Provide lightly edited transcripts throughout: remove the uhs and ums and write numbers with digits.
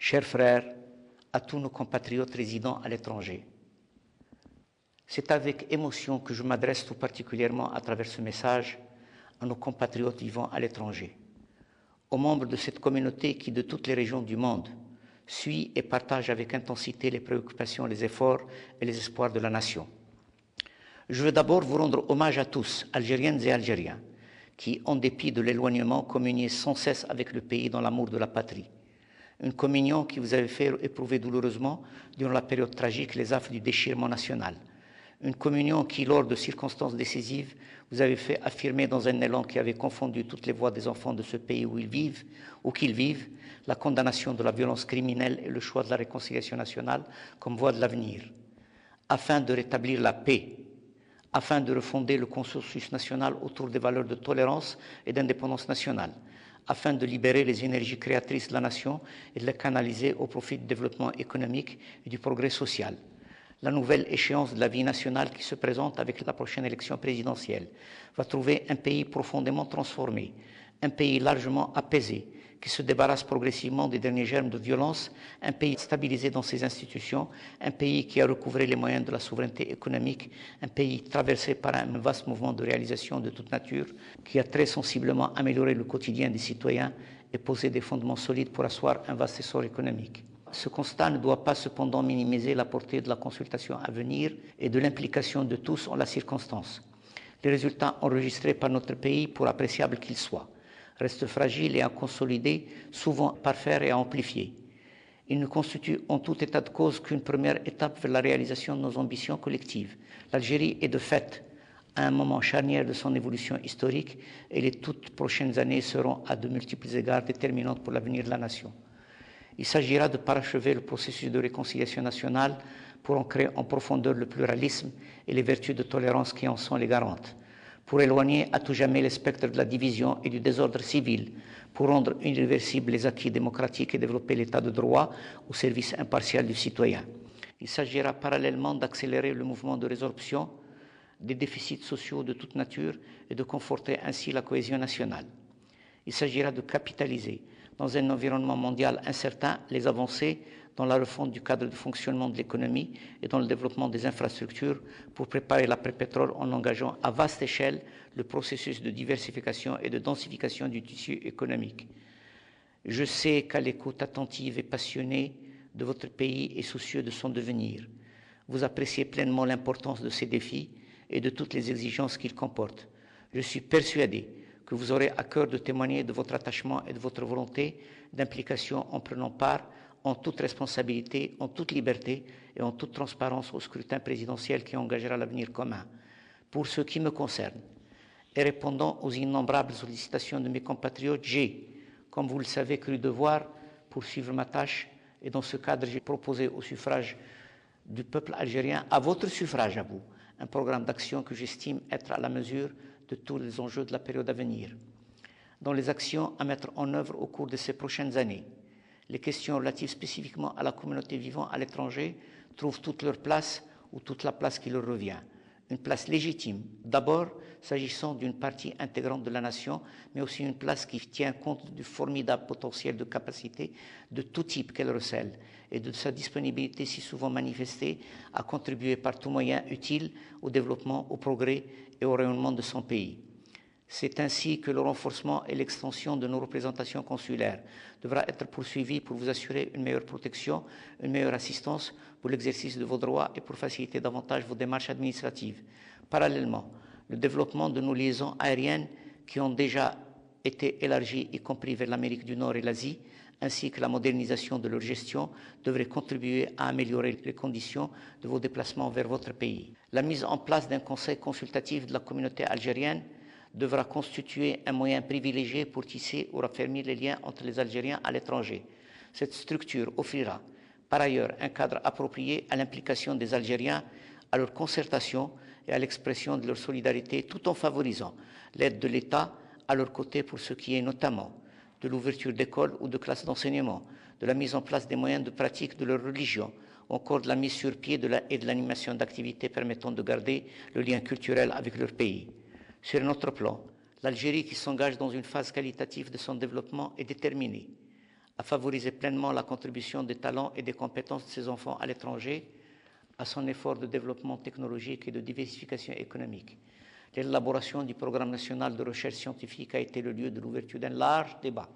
chers frères, à tous nos compatriotes résidant à l'étranger. C'est avec émotion que je m'adresse tout particulièrement à travers ce message à nos compatriotes vivant à l'étranger, aux membres de cette communauté qui, de toutes les régions du monde, suit et partage avec intensité les préoccupations, les efforts et les espoirs de la nation. Je veux d'abord vous rendre hommage à tous, Algériennes et Algériens, qui, en dépit de l'éloignement, communiez sans cesse avec le pays dans l'amour de la patrie. Une communion qui vous avait fait éprouver douloureusement, durant la période tragique, les affres du déchirement national. Une communion qui, lors de circonstances décisives, vous avait fait affirmer dans un élan qui avait confondu toutes les voix des enfants de ce pays où qu'ils vivent, la condamnation de la violence criminelle et le choix de la réconciliation nationale comme voie de l'avenir, afin de rétablir la paix, afin de refonder le consensus national autour des valeurs de tolérance et d'indépendance nationale, afin de libérer les énergies créatrices de la nation et de les canaliser au profit du développement économique et du progrès social. La nouvelle échéance de la vie nationale qui se présente avec la prochaine élection présidentielle va trouver un pays profondément transformé, un pays largement apaisé, qui se débarrasse progressivement des derniers germes de violence, un pays stabilisé dans ses institutions, un pays qui a recouvré les moyens de la souveraineté économique, un pays traversé par un vaste mouvement de réalisation de toute nature, qui a très sensiblement amélioré le quotidien des citoyens et posé des fondements solides pour asseoir un vaste essor économique. Ce constat ne doit pas cependant minimiser la portée de la consultation à venir et de l'implication de tous en la circonstance. Les résultats enregistrés par notre pays, pour appréciables qu'ils soient, restent fragiles et à consolider, souvent à parfaire et à amplifier. Ils ne constituent en tout état de cause qu'une première étape vers la réalisation de nos ambitions collectives. L'Algérie est de fait à un moment charnière de son évolution historique et les toutes prochaines années seront à de multiples égards déterminantes pour l'avenir de la nation. Il s'agira de parachever le processus de réconciliation nationale pour ancrer en profondeur le pluralisme et les vertus de tolérance qui en sont les garantes, pour éloigner à tout jamais les spectres de la division et du désordre civil, pour rendre irréversibles les acquis démocratiques et développer l'état de droit au service impartial du citoyen. Il s'agira parallèlement d'accélérer le mouvement de résorption des déficits sociaux de toute nature et de conforter ainsi la cohésion nationale. Il s'agira de capitaliser dans un environnement mondial incertain les avancées dans la refonte du cadre de fonctionnement de l'économie et dans le développement des infrastructures pour préparer l'après-pétrole en engageant à vaste échelle le processus de diversification et de densification du tissu économique. Je sais qu'à l'écoute attentive et passionnée de votre pays et soucieux de son devenir, vous appréciez pleinement l'importance de ces défis et de toutes les exigences qu'ils comportent. Je suis persuadé que vous aurez à cœur de témoigner de votre attachement et de votre volonté d'implication en prenant part, en toute responsabilité, en toute liberté et en toute transparence au scrutin présidentiel qui engagera l'avenir commun. Pour ce qui me concerne, et répondant aux innombrables sollicitations de mes compatriotes, j'ai, comme vous le savez, cru devoir poursuivre ma tâche et dans ce cadre, j'ai proposé au suffrage du peuple algérien, à votre suffrage à vous, un programme d'action que j'estime être à la mesure de tous les enjeux de la période à venir. Dans les actions à mettre en œuvre au cours de ces prochaines années, les questions relatives spécifiquement à la communauté vivant à l'étranger trouvent toute leur place ou toute la place qui leur revient. Une place légitime, d'abord s'agissant d'une partie intégrante de la nation, mais aussi une place qui tient compte du formidable potentiel de capacité de tout type qu'elle recèle et de sa disponibilité si souvent manifestée à contribuer par tout moyen utile au développement, au progrès et au rayonnement de son pays. C'est ainsi que le renforcement et l'extension de nos représentations consulaires devra être poursuivi pour vous assurer une meilleure protection, une meilleure assistance pour l'exercice de vos droits et pour faciliter davantage vos démarches administratives. Parallèlement, le développement de nos liaisons aériennes qui ont déjà été élargies, y compris vers l'Amérique du Nord et l'Asie, ainsi que la modernisation de leur gestion, devrait contribuer à améliorer les conditions de vos déplacements vers votre pays. La mise en place d'un conseil consultatif de la communauté algérienne devra constituer un moyen privilégié pour tisser ou raffermir les liens entre les Algériens à l'étranger. Cette structure offrira par ailleurs un cadre approprié à l'implication des Algériens, à leur concertation et à l'expression de leur solidarité, tout en favorisant l'aide de l'État à leur côté pour ce qui est notamment de l'ouverture d'écoles ou de classes d'enseignement, de la mise en place des moyens de pratique de leur religion, ou encore de la mise sur pied et de l'animation d'activités permettant de garder le lien culturel avec leur pays. Sur un autre plan, l'Algérie qui s'engage dans une phase qualitative de son développement est déterminée à à favoriser pleinement la contribution des talents et des compétences de ses enfants à l'étranger à son effort de développement technologique et de diversification économique. L'élaboration du programme national de recherche scientifique a été le lieu de l'ouverture d'un large débat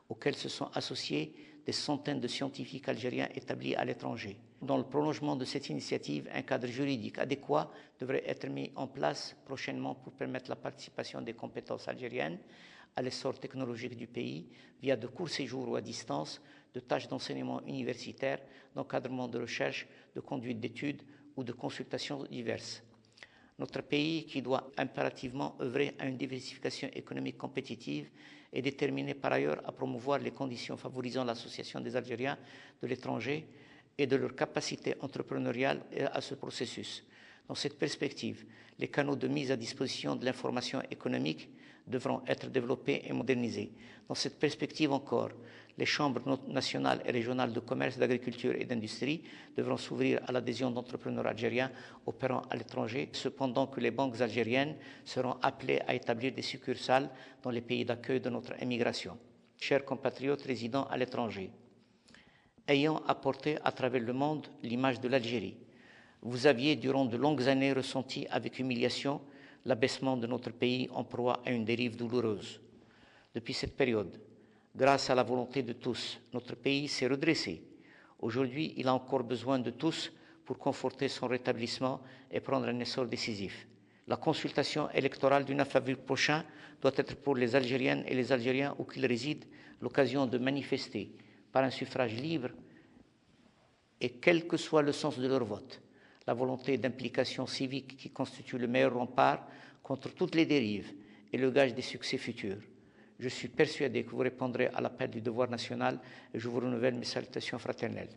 auquel se sont associés des centaines de scientifiques algériens établis à l'étranger. Dans le prolongement de cette initiative, un cadre juridique adéquat devrait être mis en place prochainement pour permettre la participation des compétences algériennes à l'essor technologique du pays via de courts séjours ou à distance, de tâches d'enseignement universitaire, d'encadrement de recherche, de conduite d'études ou de consultations diverses. Notre pays, qui doit impérativement œuvrer à une diversification économique compétitive, est déterminé par ailleurs à promouvoir les conditions favorisant l'association des Algériens de l'étranger et de leur capacité entrepreneuriale à ce processus. Dans cette perspective, les canaux de mise à disposition de l'information économique devront être développés et modernisés. Dans cette perspective encore, les chambres nationales et régionales de commerce, d'agriculture et d'industrie devront s'ouvrir à l'adhésion d'entrepreneurs algériens opérant à l'étranger, cependant que les banques algériennes seront appelées à établir des succursales dans les pays d'accueil de notre émigration. Chers compatriotes résidant à l'étranger, ayant apporté à travers le monde l'image de l'Algérie, vous aviez durant de longues années ressenti avec humiliation l'abaissement de notre pays en proie à une dérive douloureuse. Depuis cette période, grâce à la volonté de tous, notre pays s'est redressé. Aujourd'hui, il a encore besoin de tous pour conforter son rétablissement et prendre un essor décisif. La consultation électorale du 9 avril prochain doit être pour les Algériennes et les Algériens où qu'ils résident l'occasion de manifester par un suffrage libre et quel que soit le sens de leur vote, la volonté d'implication civique qui constitue le meilleur rempart contre toutes les dérives et le gage des succès futurs. Je suis persuadé que vous répondrez à l'appel du devoir national et je vous renouvelle mes salutations fraternelles.